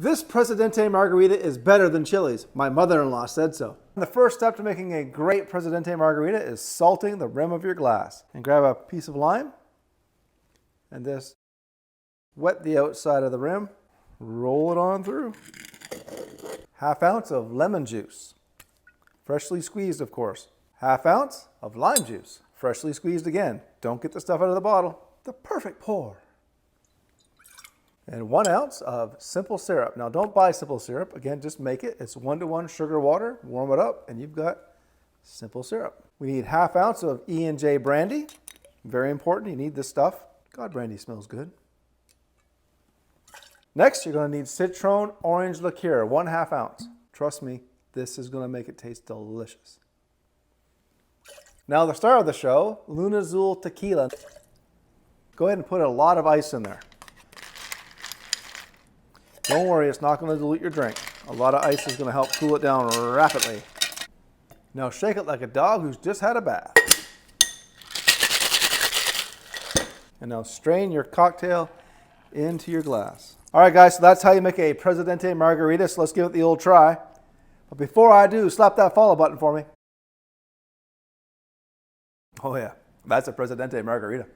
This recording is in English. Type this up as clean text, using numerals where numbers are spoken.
This Presidente Margarita is better than Chilli's. My mother-in-law said so. The first step to making a great Presidente Margarita is salting the rim of your glass. And grab a piece of lime and just wet the outside of the rim. Roll it on through. Half ounce of lemon juice. Freshly squeezed, of course. Half ounce of lime juice. Freshly squeezed again. Don't get the stuff out of the bottle. The perfect pour. And 1 ounce of simple syrup. Now don't buy simple syrup. Again, just make it. It's 1-to-1 sugar water. Warm it up and you've got simple syrup. We need half ounce of E&J brandy. Very important. You need this stuff. God, brandy smells good. Next, you're going to need citron orange liqueur, 1/2 ounce. Trust me, this is going to make it taste delicious. Now the star of the show, Luna Azul tequila. Go ahead and put a lot of ice in there. Don't worry, it's not going to dilute your drink. A lot of ice is going to help cool it down rapidly. Now shake it like a dog who's just had a bath. And now strain your cocktail into your glass. All right, guys, so that's how you make a Presidente Margarita. So let's give it the old try. But before I do, slap that follow button for me. Oh yeah, that's a Presidente Margarita.